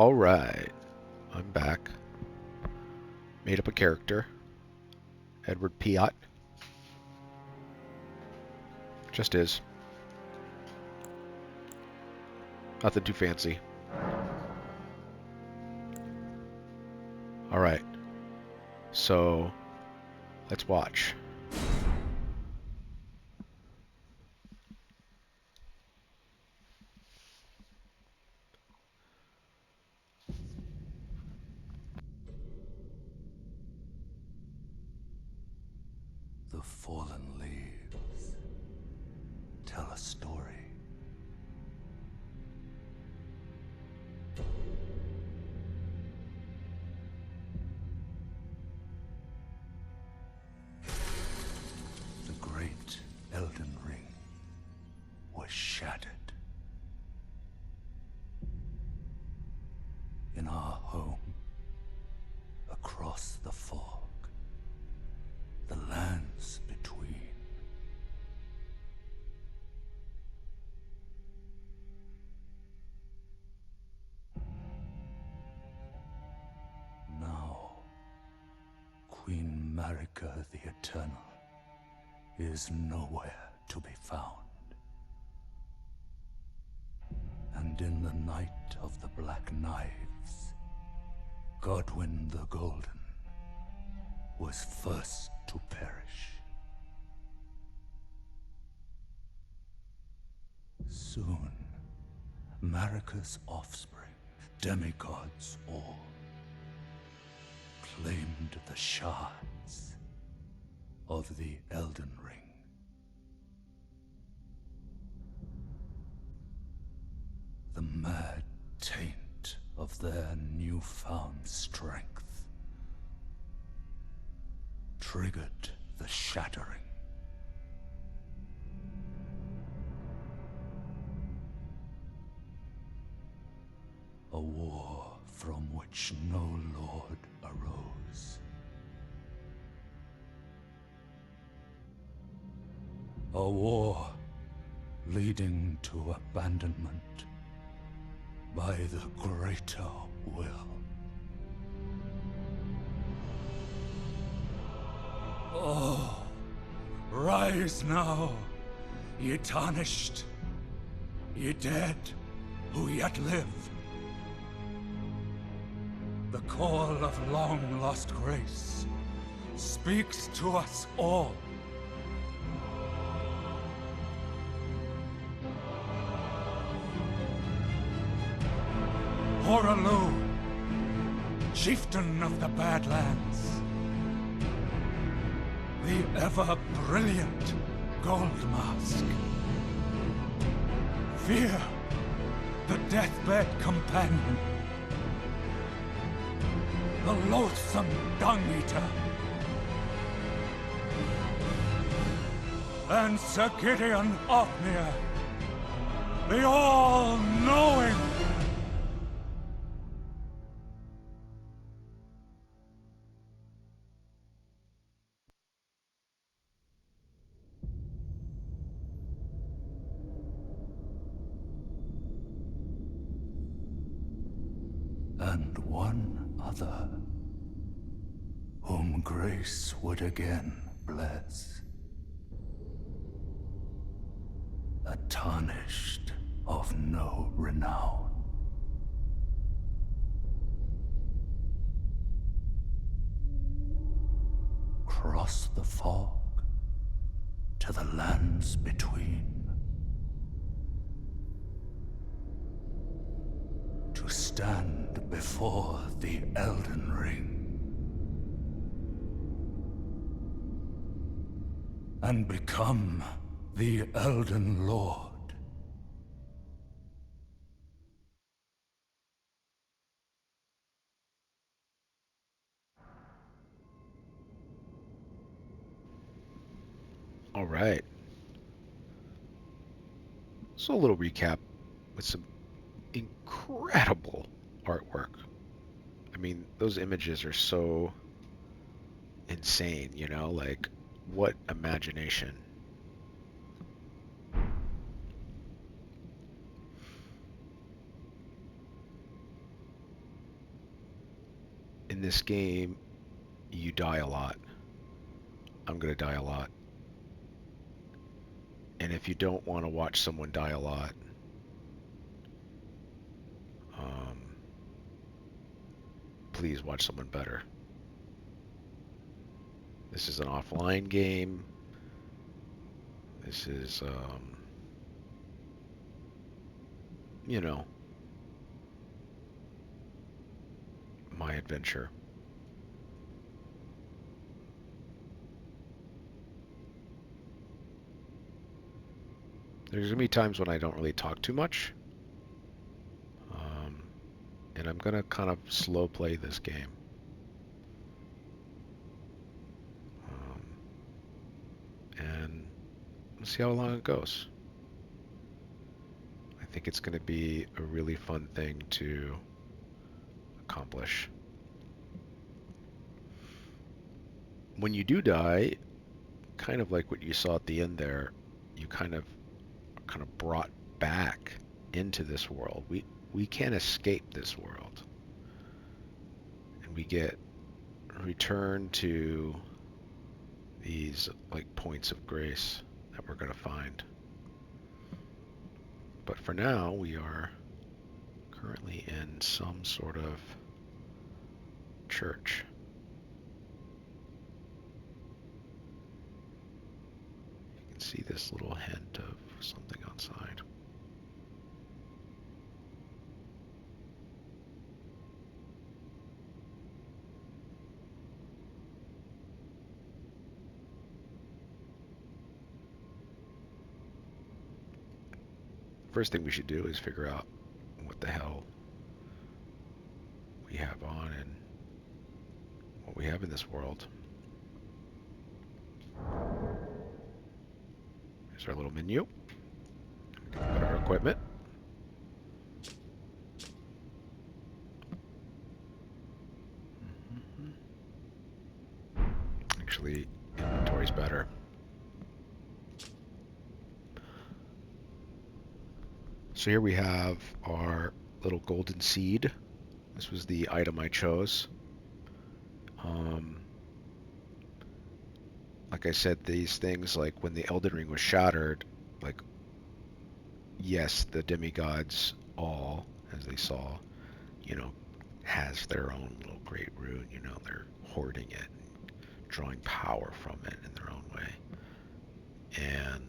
Alright, I'm back. Made up a character. Edward Piot. Just is. Nothing too fancy. Alright, so let's watch. The fallen leaves tell a story. The great Elden Ring was shattered. In our home, across the fog, the lands between. Now, Queen Marika the Eternal is nowhere to be found. And in the night of the Black Knives, Godwyn the Golden was first to perish. Soon, Marika's offspring, demigods all, claimed the shards of the Elden Ring. The mad taint of their newfound strength triggered the shattering. A war from which no lord arose. A war leading to abandonment by the greater will. Oh, rise now, ye tarnished, ye dead who yet live. The call of long-lost grace speaks to us all. Horalu, chieftain of the Badlands, the ever-brilliant Gold Mask. Fear, the deathbed companion, the loathsome Dung-Eater, and Sir Gideon Othmere, the all-knowing. And one other, whom grace would again bless. A tarnished of no renown. Cross the fog to the lands between. To stand before the Elden Ring and become the Elden Lord. Alright. So a little recap with some incredible artwork. I mean, those images are so insane, you know? Like, what imagination. in this game, you die a lot. I'm gonna die a lot. And if you don't want to watch someone die a lot, um, please watch someone better. This is an offline game. This is, you know, my adventure. There's gonna be times when I don't really talk too much, um, and I'm gonna kind of slow play this game. Um, and we'll see how long it goes. I think it's gonna be a really fun thing to accomplish. When you do die, kind of like what you saw at the end there, you kind of brought back into this world. We can't escape this world, and we get returned to these like points of grace that we're going to find. But for now, we are currently in some sort of church. You can see this little hint of something outside. First thing we should do is figure out what the hell we have on and what we have in this world. Here's our little menu. Put our equipment. Actually, inventory's better. So here we have our little golden seed. This was the item I chose. Like I said, these things, like when the Elden Ring was shattered, like, yes, the demigods all, as they saw, you know, has their own little great rune, you know, they're hoarding it, and drawing power from it in their own way. And,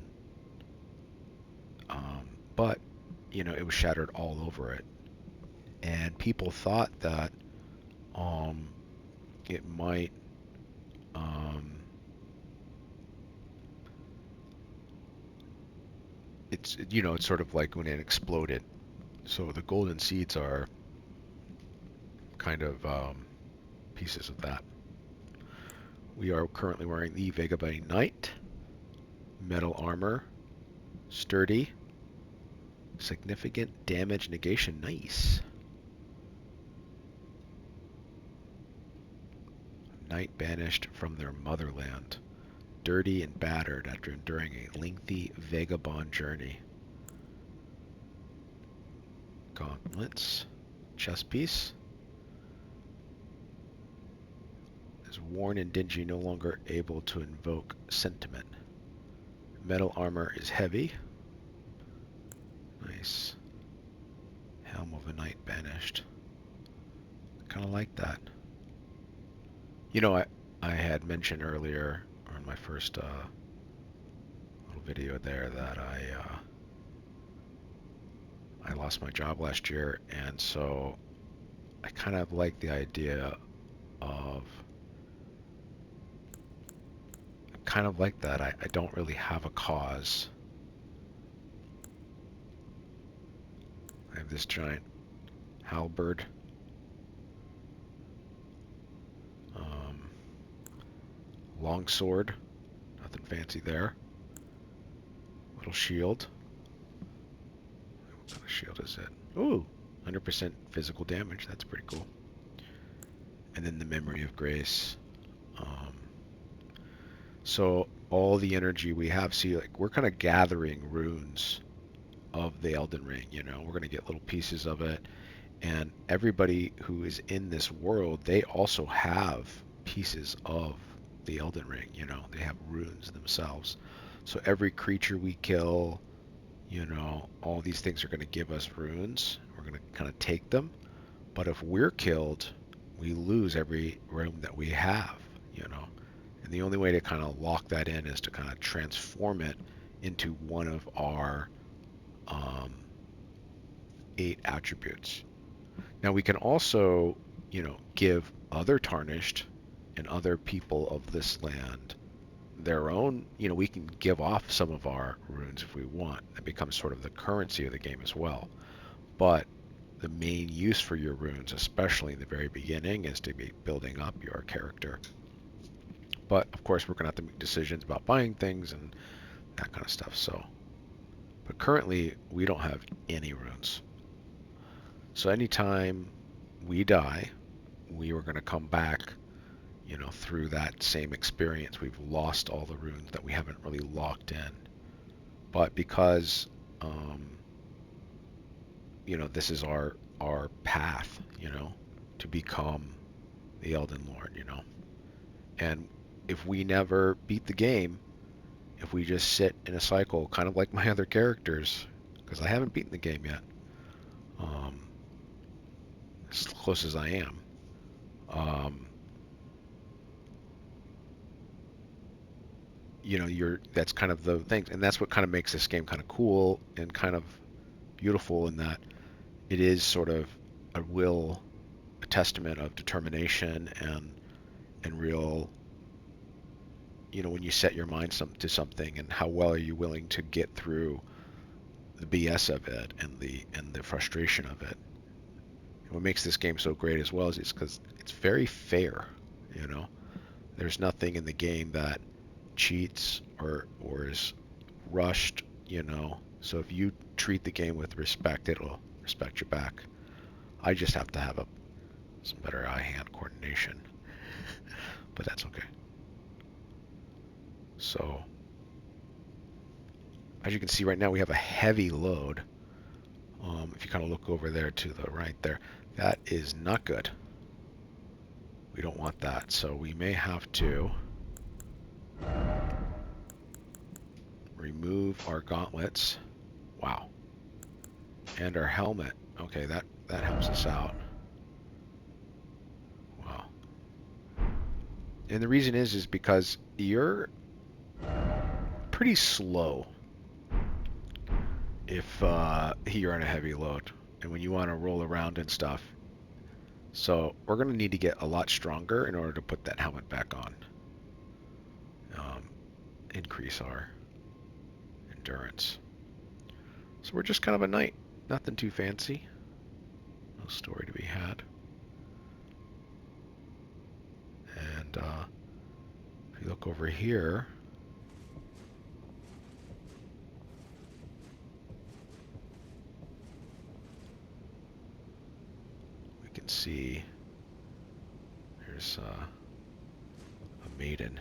but, you know, it was shattered all over it. And people thought that, it might, it's, you know, it's sort of like when it exploded. So the golden seeds are kind of pieces of that. We are currently wearing the Vagabond Knight. Metal armor. Sturdy. Significant damage negation. Nice. Knight banished from their motherland. Dirty and battered after enduring a lengthy vagabond journey. Gauntlets. Chest piece. Is worn and dingy, no longer able to invoke sentiment. Metal armor is heavy. Nice. Helm of a Knight banished. Kind of like that. You know, I had mentioned earlier, or in my first little video there, that I lost my job last year, and so I kind of like the idea of, kind of like that. I don't really have a cause. I have this giant halberd. Long sword. Nothing fancy there. Little shield. What kind of shield is it? Ooh, 100% physical damage. That's pretty cool. And then the Memory of Grace. So all the energy we have, see, like we're kind of gathering runes of the Elden Ring, you know. We're going to get little pieces of it, And everybody who is in this world, they also have pieces of the Elden Ring, you know, they have runes themselves. So every creature we kill, you know, all these things are going to give us runes. We're going to kind of take them. But if we're killed, we lose every rune that we have, you know. And the only way to kind of lock that in is to kind of transform it into one of our um, 8 attributes. Now we can also, you know, give other tarnished and other people of this land their own, you know, we can give off some of our runes if we want. It becomes sort of the currency of the game as well. But the main use for your runes, especially in the very beginning, is to be building up your character. But of course, we're going to have to make decisions about buying things and that kind of stuff. So, but currently, we don't have any runes. So anytime we die, we are going to come back, you know, through that same experience. We've lost all the runes that we haven't really locked in. But because, you know, this is our path, you know, to become the Elden Lord, you know. And if we never beat the game, if we just sit in a cycle, kind of like my other characters, because I haven't beaten the game yet, um, as close as I am, um, you know, that's kind of the thing, and that's what kind of makes this game kind of cool and kind of beautiful in that it is sort of a testament of determination and real, you know, when you set your mind to something and how well are you willing to get through the BS of it and the frustration of it. And what makes this game so great as well is it's because it's very fair, you know. There's nothing in the game that cheats or is rushed, you know. So if you treat the game with respect, it'll respect you back. I just have to have some better eye-hand coordination, but that's okay. So as you can see right now, we have a heavy load. If you kind of look over there to the right there, that is not good. We don't want that, so we may have to remove our gauntlets. Wow. And our helmet. Okay, that helps us out. Wow. And the reason is because you're pretty slow if you're on a heavy load and when you want to roll around and stuff. So we're going to need to get a lot stronger in order to put that helmet back on. Increase our endurance. So we're just kind of a knight. Nothing too fancy. No story to be had. And if you look over here, we can see there's a maiden.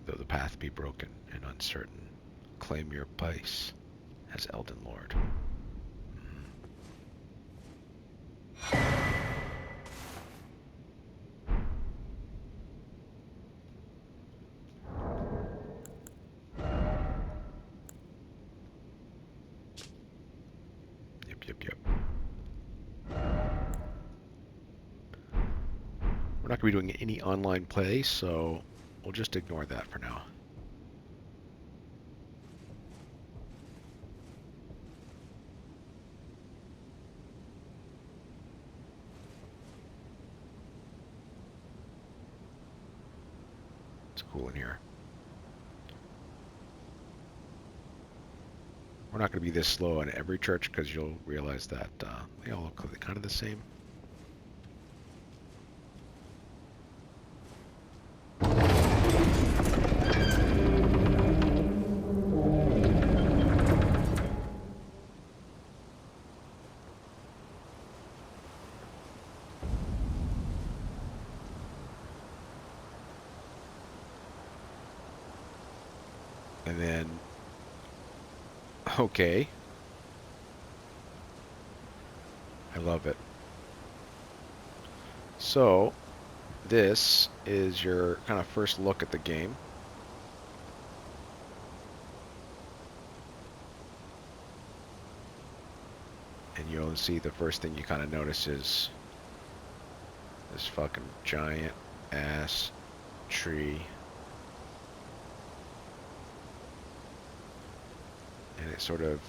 Though the path be broken and uncertain, claim your place as Elden Lord. Yep. We're not going to be doing any online play, so we'll just ignore that for now. It's cool in here. We're not going to be this slow in every church because you'll realize that they all look kind of the same. And then, okay. I love it. So, this is your kind of first look at the game. And you'll see the first thing you kind of notice is this fucking giant ass tree. And it sort of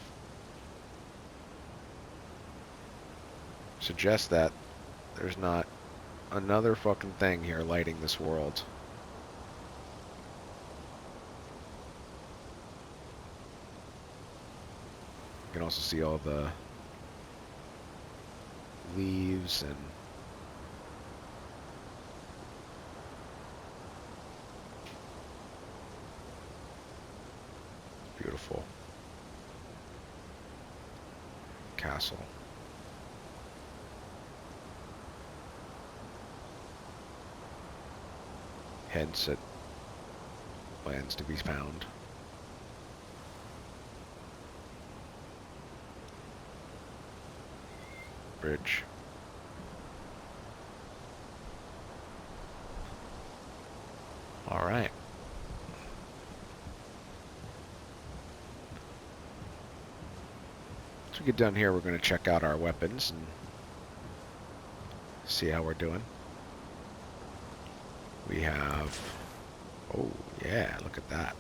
suggests that there's not another fucking thing here lighting this world. You can also see all the leaves and beautiful castle. Hence it lands to be found. Bridge. All right. Once we get done here, we're going to check out our weapons and see how we're doing. We have, oh yeah, look at that.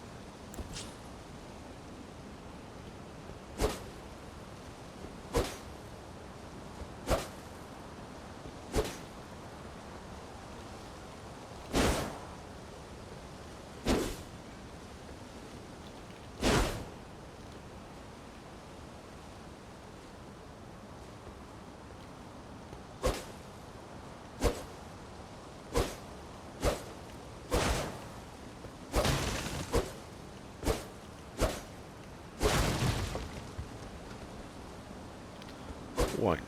One,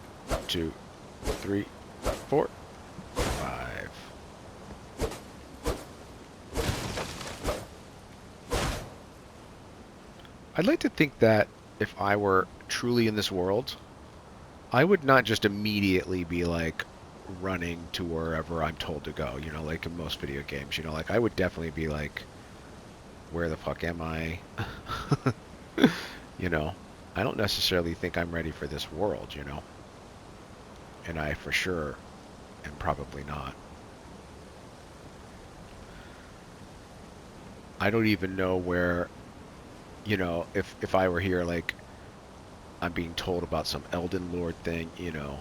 two, three, four, five. I'd like to think that if I were truly in this world, I would not just immediately be like running to wherever I'm told to go, you know, like in most video games, you know, like I would definitely be like, where the fuck am I? You know, I don't necessarily think I'm ready for this world, you know, and I for sure am probably not. I don't even know where, you know, if I were here, like, I'm being told about some Elden Lord thing, you know.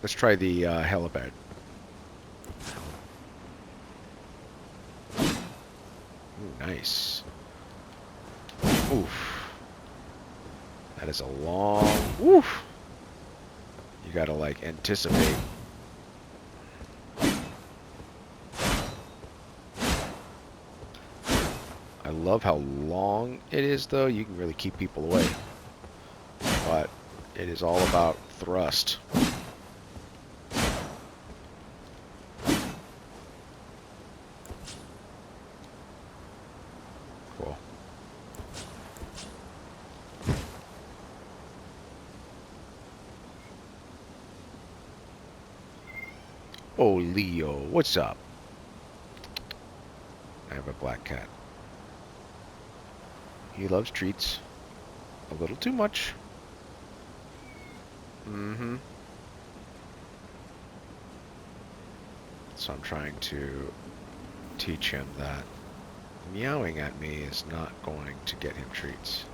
Let's try the helipad. Ooh, nice. Oof. That is a long... Oof. You gotta, like, anticipate. I love how long it is, though. You can really keep people away. But it is all about thrust. Cool. Oh, Leo, what's up? I have a black cat. He loves treats. A little too much. Mm-hmm. So I'm trying to teach him that meowing at me is not going to get him treats.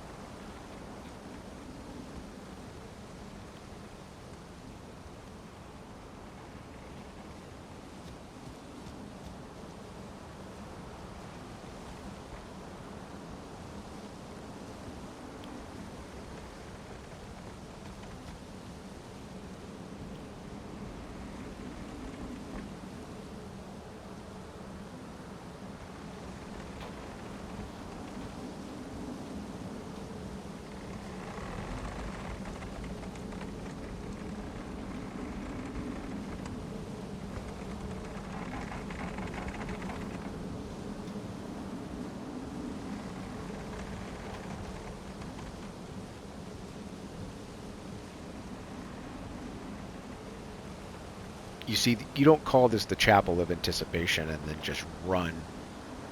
You see, you don't call this the Chapel of Anticipation and then just run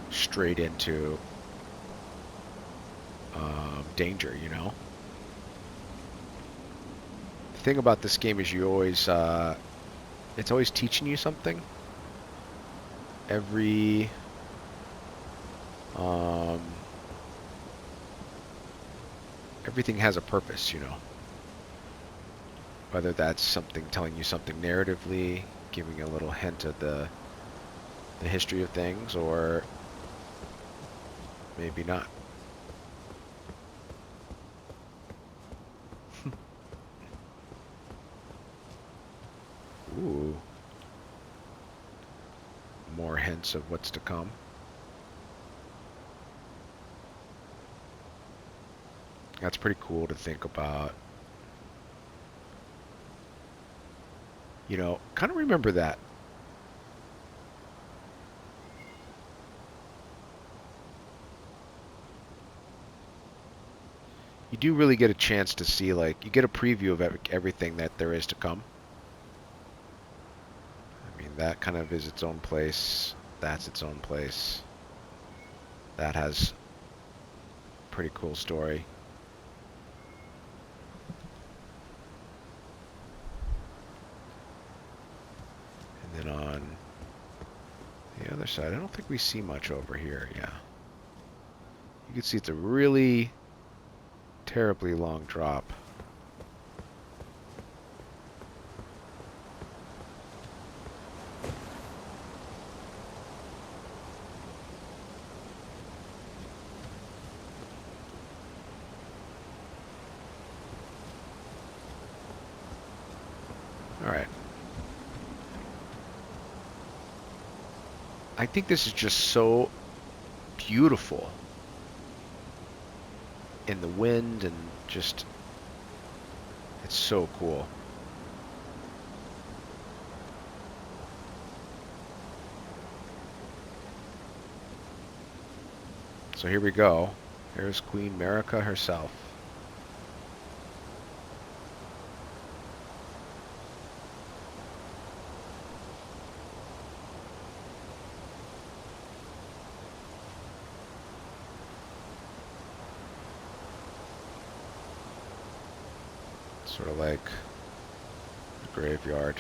straight into danger, you know? The thing about this game is you always, it's always teaching you something. Every, everything has a purpose, you know? Whether that's something telling you something narratively, giving a little hint of the history of things, or maybe not. Ooh. More hints of what's to come. That's pretty cool to think about. You know, kind of remember that. You do really get a chance to see, like, you get a preview of everything that there is to come. I mean, that kind of is its own place. That's its own place. That has a pretty cool story. And then on the other side, I don't think we see much over here. Yeah. You can see it's a really terribly long drop. All right. I think this is just so beautiful in the wind, and just, it's so cool. So here we go. Here's Queen Marika herself. Sort of like a graveyard.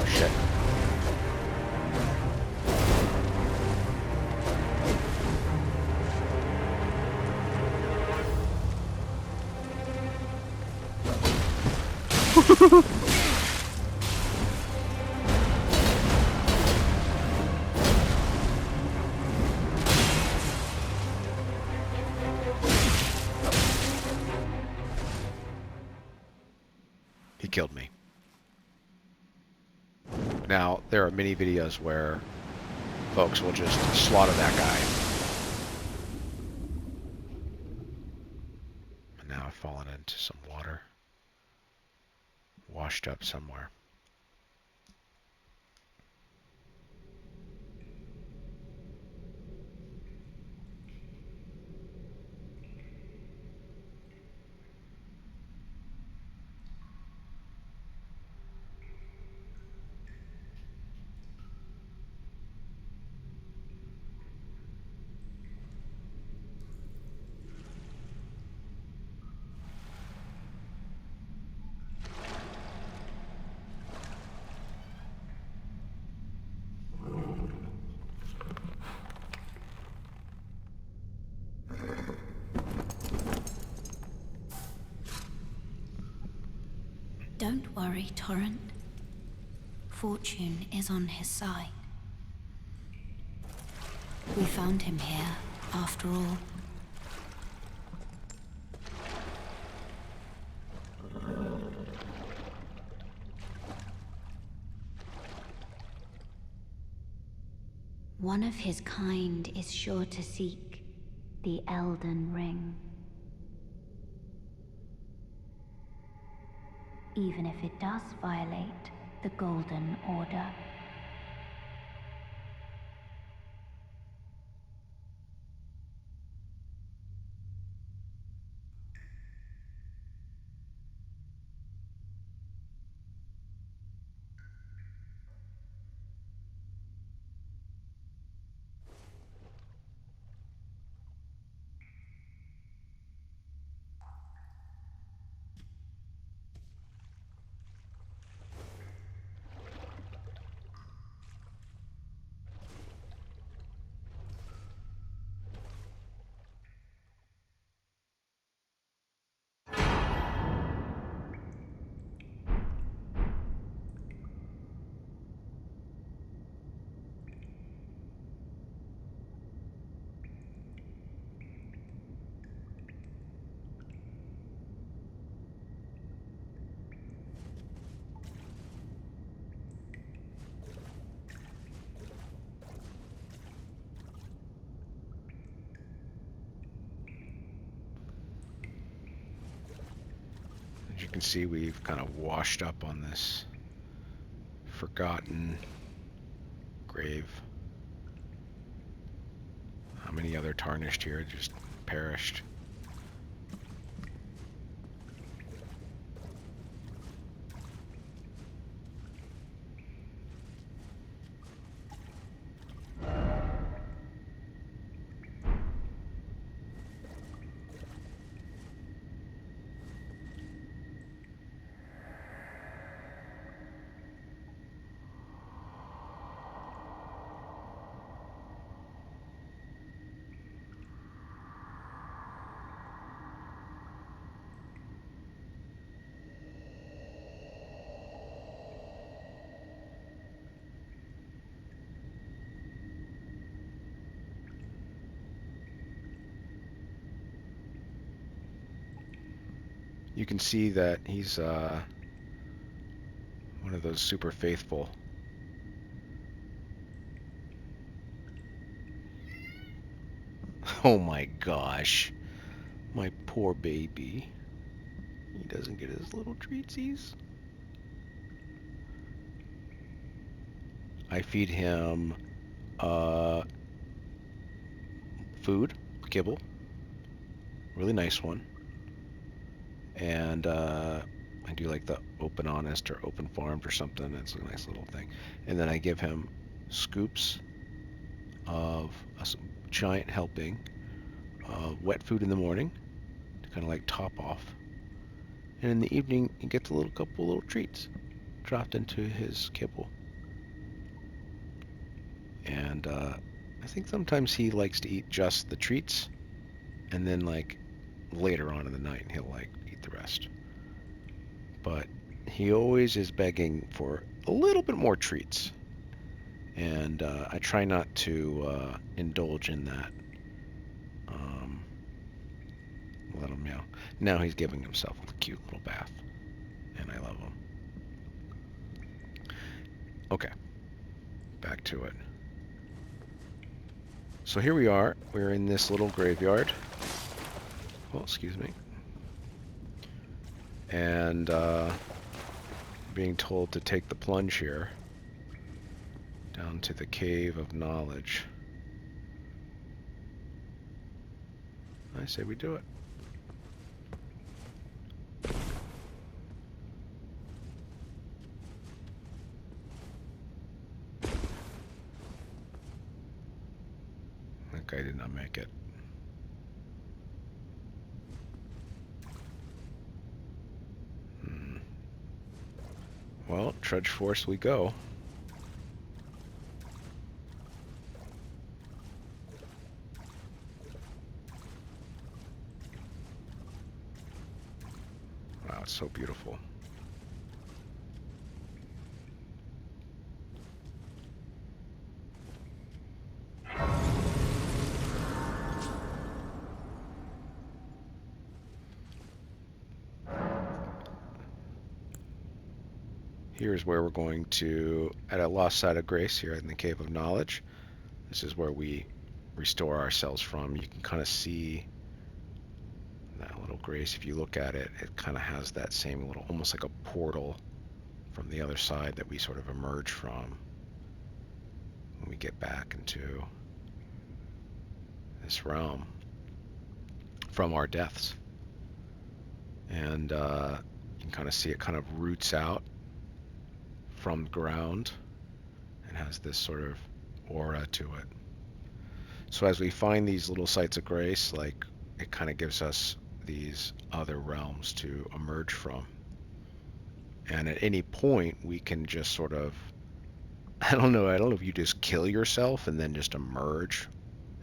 Shit. He killed me. Now, there are many videos where folks will just slaughter that guy. And now I've fallen into some water. Washed up somewhere. Don't worry, Torrent. Fortune is on his side. We found him here, after all. One of his kind is sure to seek the Elden Ring. Even if it does violate the Golden Order. As you can see, we've kind of washed up on this forgotten grave. How many other tarnished here just perished? You can see that he's one of those super faithful. Oh my gosh. My poor baby. He doesn't get his little treatsies. I feed him food, kibble. Really nice one. And I do like the open honest or open farmed or something. It's a nice little thing. And then I give him scoops of a giant helping of wet food in the morning to kind of like top off. And in the evening, he gets a couple little treats dropped into his kibble. And I think sometimes he likes to eat just the treats, and then like later on in the night, he'll like eat the rest. But he always is begging for a little bit more treats. And I try not to indulge in that. Let him meow. Now he's giving himself a cute little bath, and I love him. Okay, back to it. So here we are. We're in this little graveyard. Oh, excuse me. And being told to take the plunge here down to the Cave of Knowledge. I say we do it. That guy did not make it. Well, trudge force we go. Wow, it's so beautiful. Here's where we're going to, at a lost site of grace here in the Cave of Knowledge. This is where we restore ourselves from. You can kind of see that little grace. If you look at it, it kind of has that same little, almost like a portal from the other side that we sort of emerge from when we get back into this realm from our deaths. And you can kind of see it kind of roots out from the ground and has this sort of aura to it. So as we find these little sites of grace, like, it kind of gives us these other realms to emerge from. And at any point we can just sort of, I don't know if you just kill yourself and then just emerge,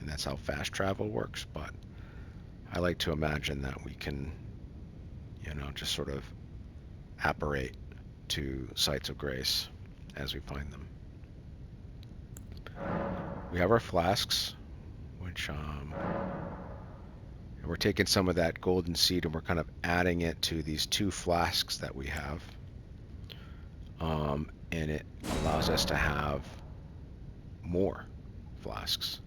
and that's how fast travel works, but I like to imagine that we can, just sort of apparate to sites of grace as we find them. We have our flasks, which we're taking some of that golden seed and we're kind of adding it to these 2 flasks that we have. And it allows us to have more flasks.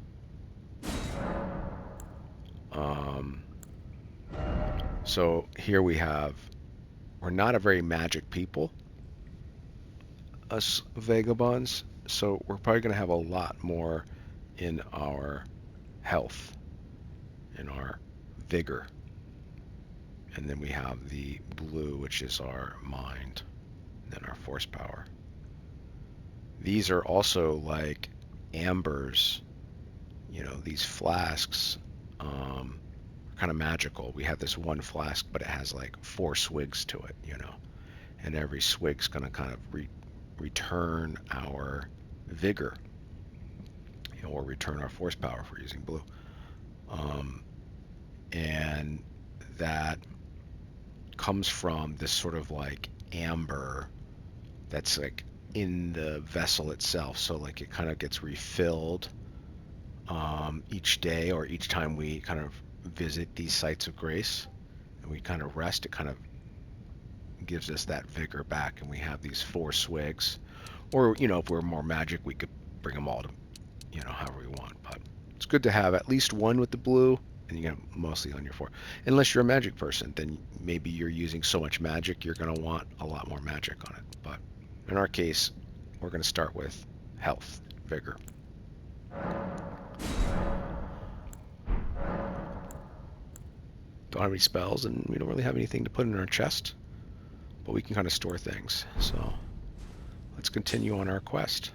So here we're not a very magic people, us vagabonds, so we're probably going to have a lot more in our health, in our vigor. And then we have the blue, which is our mind, and then our force power. These are also like ambers, these flasks kind of magical. We have this one flask, but it has like 4 swigs to it, and every swig's going to kind of return our vigor, or return our force power if we're using blue. And that comes from this sort of like amber that's like in the vessel itself. So like it kind of gets refilled each day, or each time we kind of visit these sites of grace and we kind of rest, it kind of gives us that vigor back, and we have these 4 swigs. Or if we're more magic, we could bring them all to however we want, but it's good to have at least 1 with the blue, and you get mostly on your 4. Unless you're a magic person, then maybe you're using so much magic you're going to want a lot more magic on it. But in our case, we're going to start with health, vigor. Don't have any spells, and we don't really have anything to put in our chest, but we can kind of store things. So let's continue on our quest.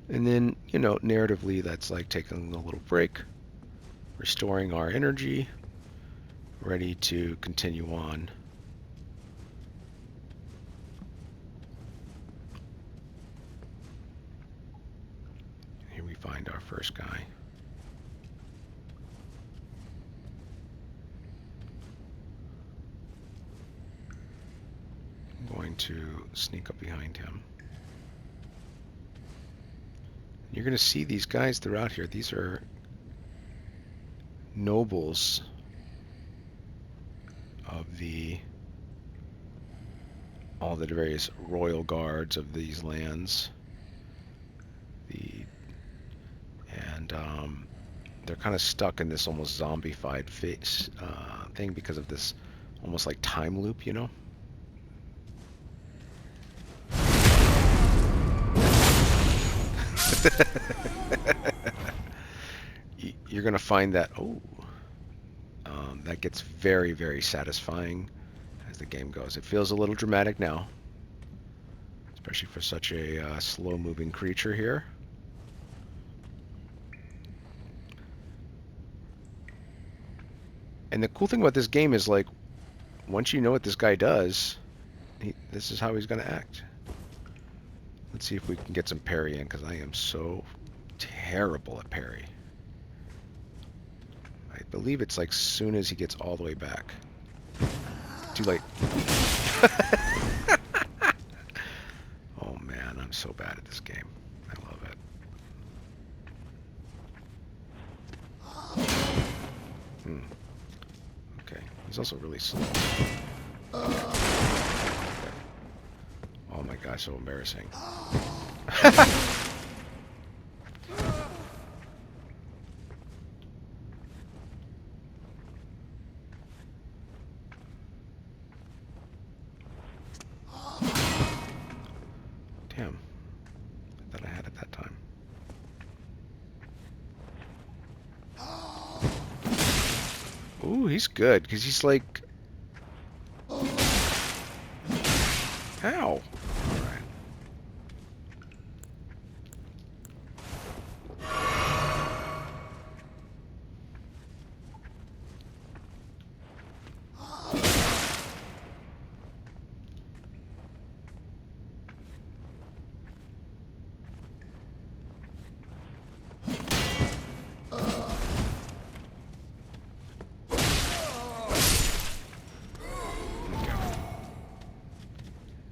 And then, narratively, that's like taking a little break, restoring our energy, ready to continue on. Here we find our first guy. I'm going to sneak up behind him. You're going to see these guys throughout here. These are nobles of all the various royal guards of these lands. They're kind of stuck in this almost zombified thing because of this almost like time loop, You're going to find that, that gets very, very satisfying as the game goes. It feels a little dramatic now, especially for such a slow-moving creature here. And the cool thing about this game is, like, once you know what this guy does, this is how he's going to act. Let's see if we can get some parry in, because I am so terrible at parry. I believe it's like soon as he gets all the way back. Too late. Oh man, I'm so bad at this game. I love it. Okay, he's also really slow. Okay. god, so embarrassing. Damn. I thought I had it that time. Ooh, he's good, because he's like... Ow. Alright.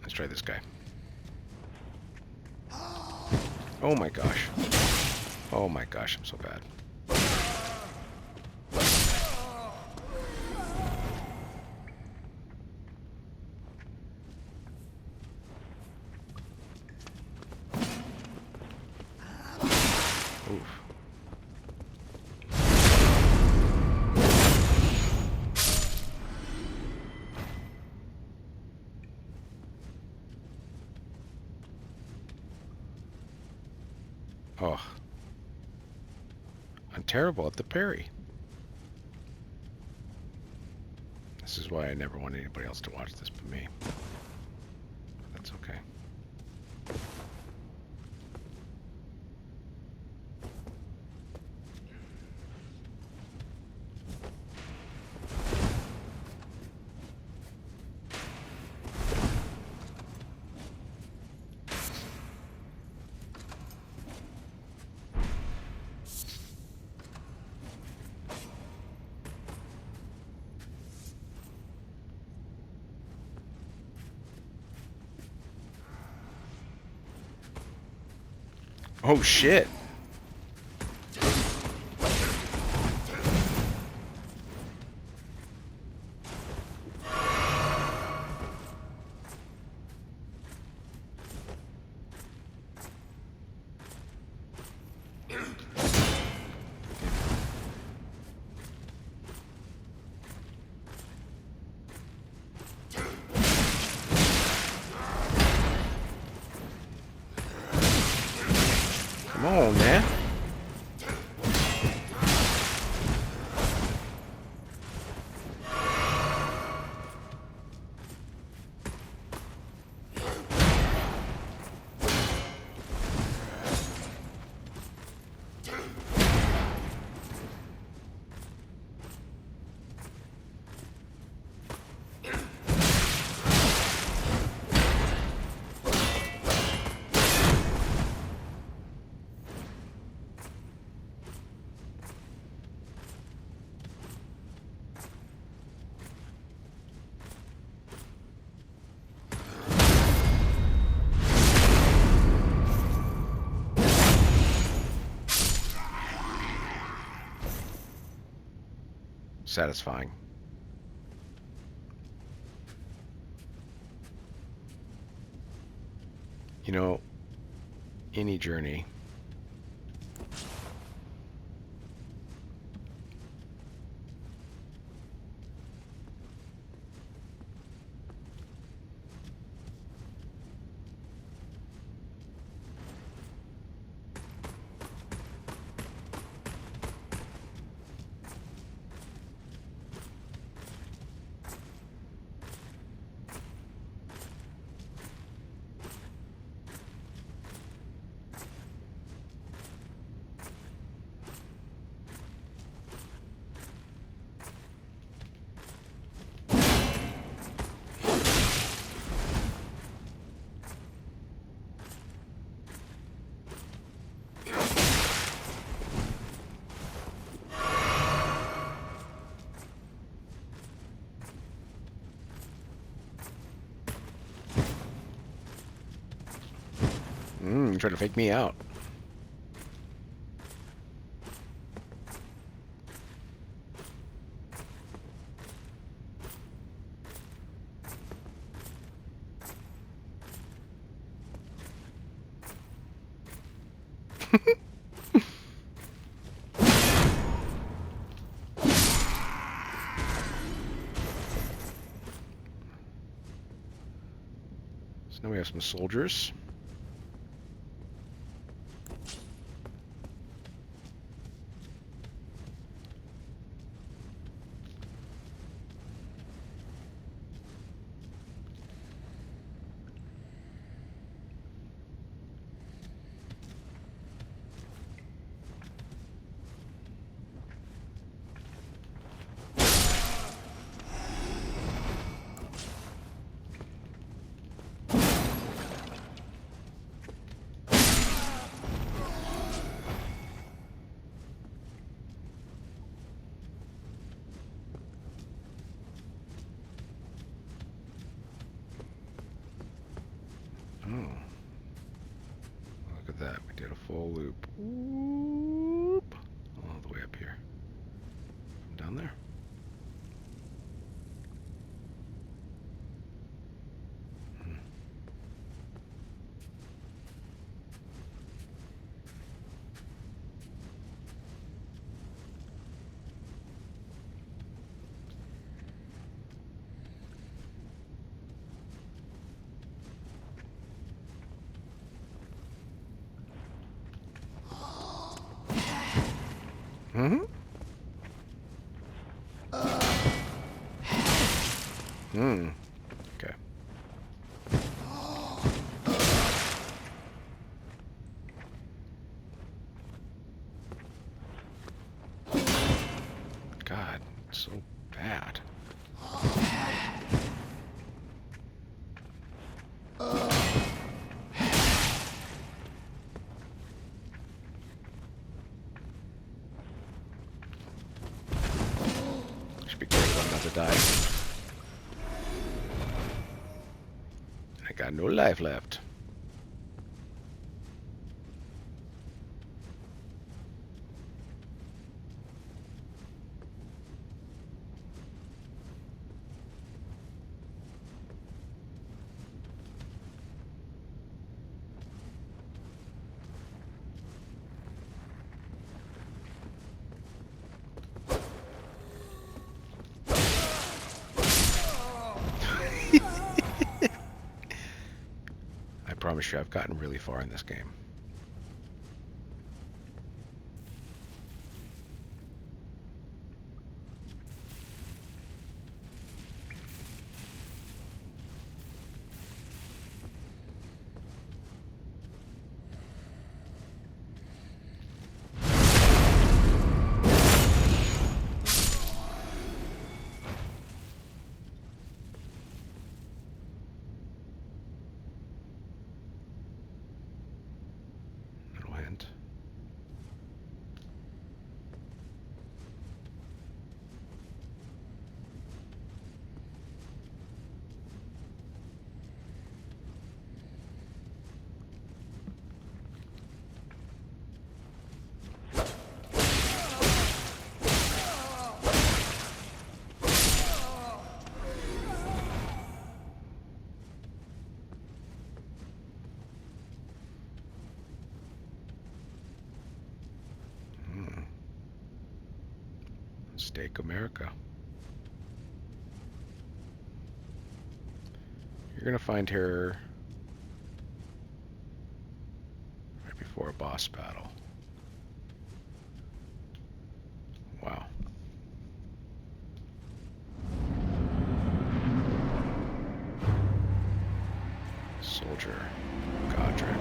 Let's try this guy. Oh my gosh. Oh my gosh, I'm so bad. Oof. Oh. I'm terrible at the parry. This is why I never want anybody else to watch this but me. That's okay. Oh shit! Come on, man. Satisfying. You know, any journey you're trying to fake me out. Now we have some soldiers. Oh. Look at that. We did a full loop. Whoop. All the way up here. From down there. Mm-hmm. Hmm. Okay. God, so bad. Should be careful not to die. I got no life left. I promise you, I've gotten really far in this game. Little hint. Steak America. You're gonna find her right before a boss battle. Wow. Soldier Godric.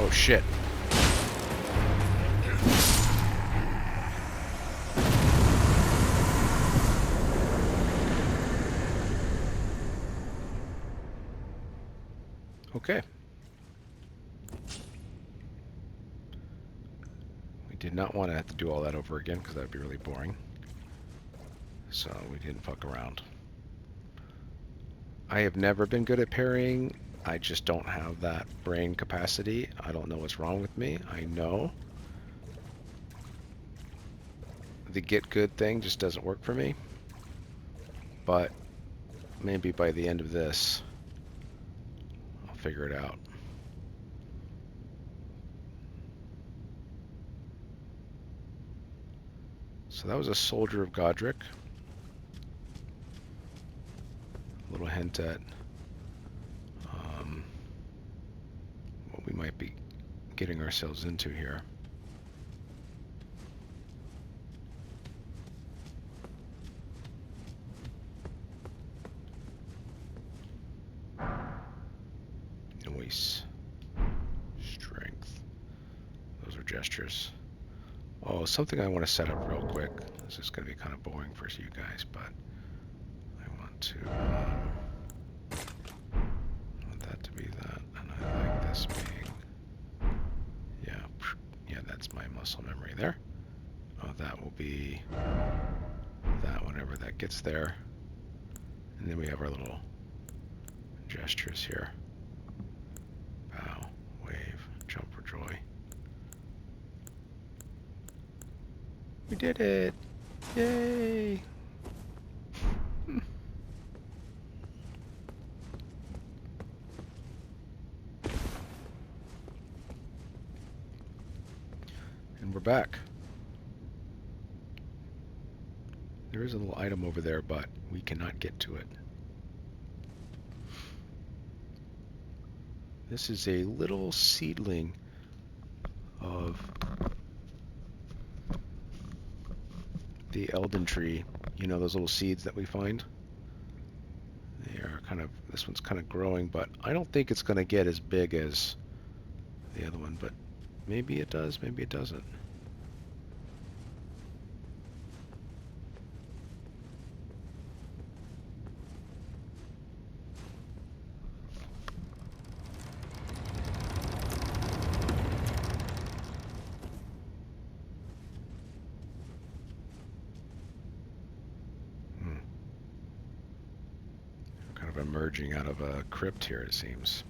Oh shit. Okay. We did not want to have to do all that over again because that would be really boring. So we didn't fuck around. I have never been good at parrying. I just don't have that brain capacity. I don't know what's wrong with me. I know the get good thing just doesn't work for me. but maybe by the end of this, I'll figure it out. So that was a soldier of Godric. A little hint at what we might be getting ourselves into here. Noise. Strength. Those are gestures. Oh, something I want to set up real quick. This is going to be kind of boring for you guys, but I want to want that to be that, and I like this being, yeah, that's my muscle memory there. Oh, that will be that whenever that gets there, and then we have our little gestures here. Bow, wave, jump for joy. We did it! Yay! And we're back. There is a little item over there, but we cannot get to it. This is a little seedling of the Elden tree. You know those little seeds that we find? They are kind of, this one's kind of growing, but I don't think it's going to get as big as the other one, but maybe it does, maybe it doesn't. Kind of emerging out of a crypt here, it seems.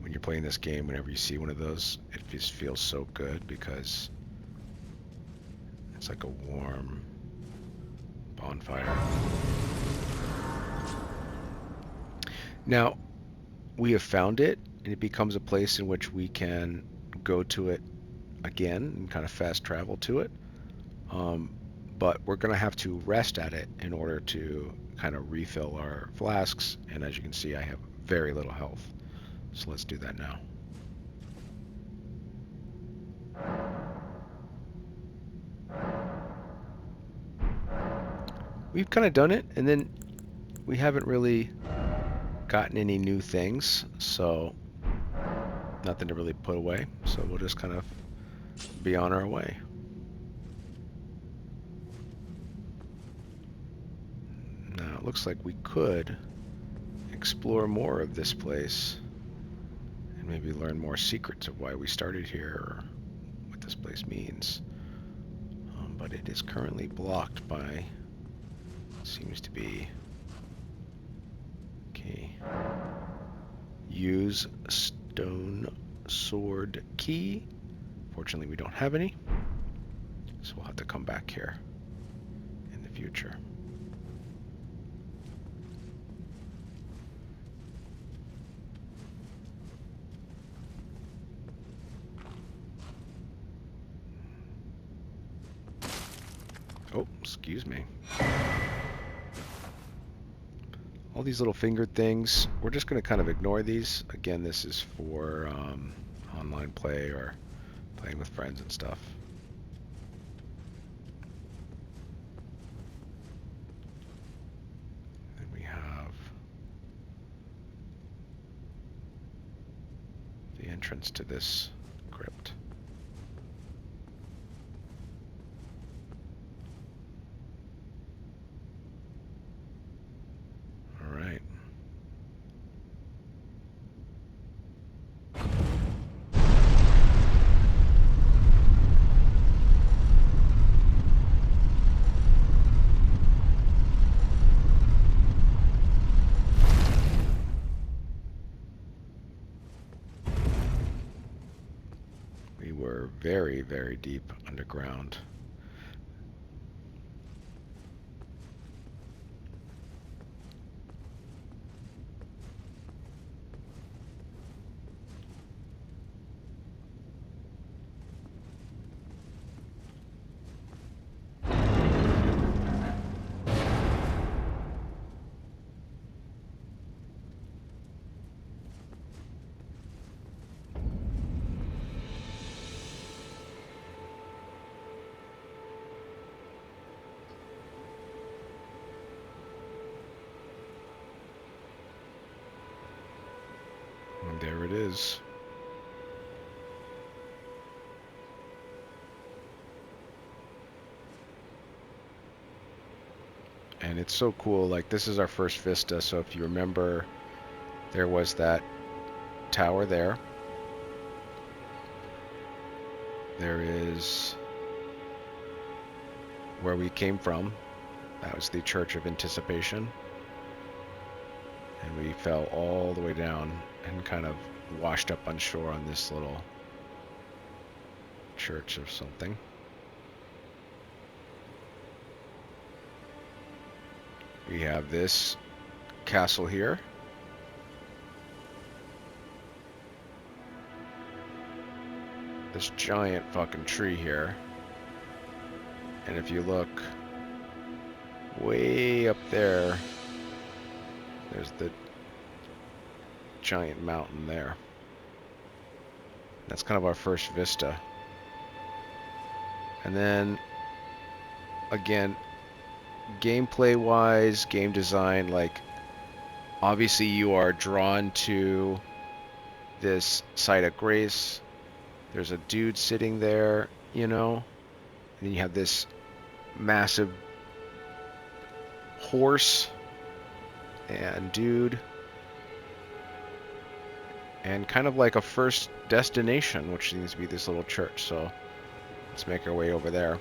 When you're playing this game, whenever you see one of those, it just feels so good because it's like a warm bonfire. Now, we have found it, and it becomes a place in which we can go to it again and kind of fast travel to it. But we're going to have to rest at it in order to kind of refill our flasks. And as you can see, I have very little health. So let's do that now. We've kind of done it, and then we haven't really gotten any new things, so nothing to really put away. So we'll just kind of be on our way. Now it looks like we could explore more of this place and maybe learn more secrets of why we started here or what this place means. But it is currently blocked by, seems to be, okay, use stone sword key. Fortunately, we don't have any, so we'll have to come back here in the future. Oh, excuse me. All these little fingered things, we're just going to kind of ignore these. Again, this is for online play or playing with friends and stuff. And we have the entrance to this crypt. All right. We're very, very deep underground. And there it is. And it's so cool. Like, this is our first vista, so if you remember, there was that tower there. There is where we came from. That was the Church of Anticipation. And we fell all the way down and kind of washed up on shore on this little church or something. We have this castle here. This giant fucking tree here. And if you look way up there, there's the giant mountain there. That's kind of our first vista. And then, again, gameplay-wise, game design, like, obviously you are drawn to this site of grace. There's a dude sitting there, you know, and then you have this massive horse and dude, and kind of like a first destination, which seems to be this little church. So let's make our way over there.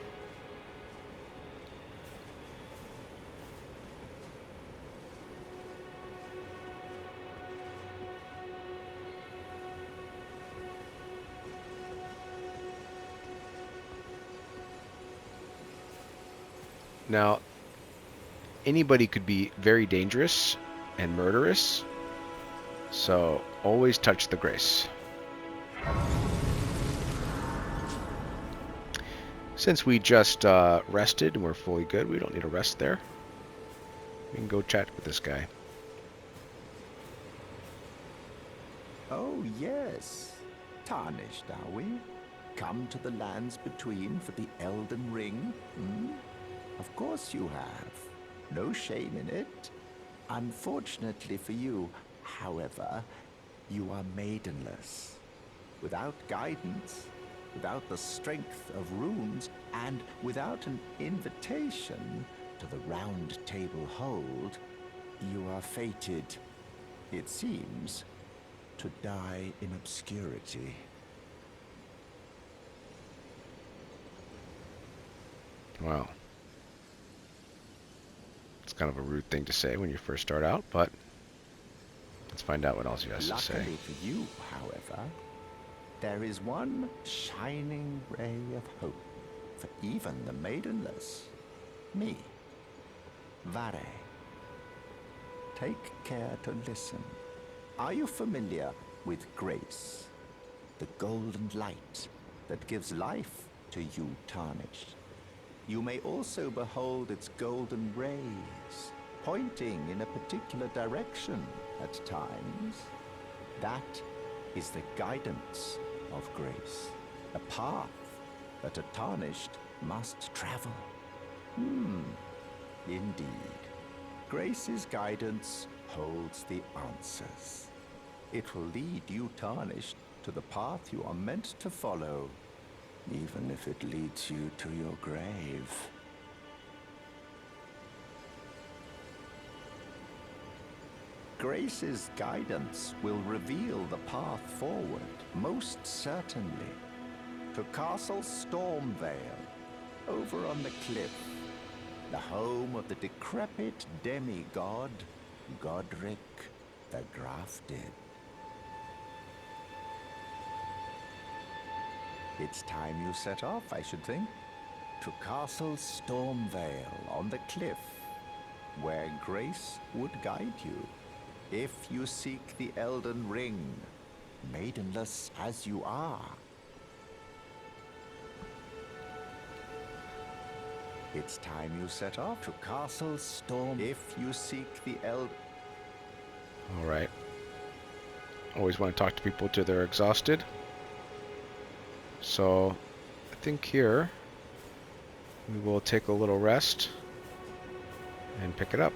Now, anybody could be very dangerous and murderous, so always touch the grace. Since we just rested and we're fully good, we don't need a rest there. We can go chat with this guy. Oh, yes. Tarnished, are we? Come to the lands between for the Elden Ring? Hmm? Of course you have. No shame in it. Unfortunately for you, however, you are maidenless. Without guidance, without the strength of runes, and without an invitation to the Round Table Hold, you are fated, it seems, to die in obscurity. Wow. It's kind of a rude thing to say when you first start out, but let's find out what else he has to say. Luckily for you, however, there is one shining ray of hope for even the maidenless. Me. Vare. Take care to listen. Are you familiar with grace? The golden light that gives life to you tarnished. You may also behold its golden rays, pointing in a particular direction at times. That is the guidance of grace, a path that a tarnished must travel. Indeed. Grace's guidance holds the answers. It will lead you tarnished to the path you are meant to follow, even if it leads you to your grave. Grace's guidance will reveal the path forward, most certainly, to Castle Stormvale, over on the cliff, the home of the decrepit demigod, Godric the Grafted. It's time you set off, I should think. To Castle Stormvale on the cliff, where grace would guide you. If you seek the Elden Ring, maidenless as you are. It's time you set off to Castle Storm. If you seek the All right. Always want to talk to people till they're exhausted. So I think here we will take a little rest and pick it up.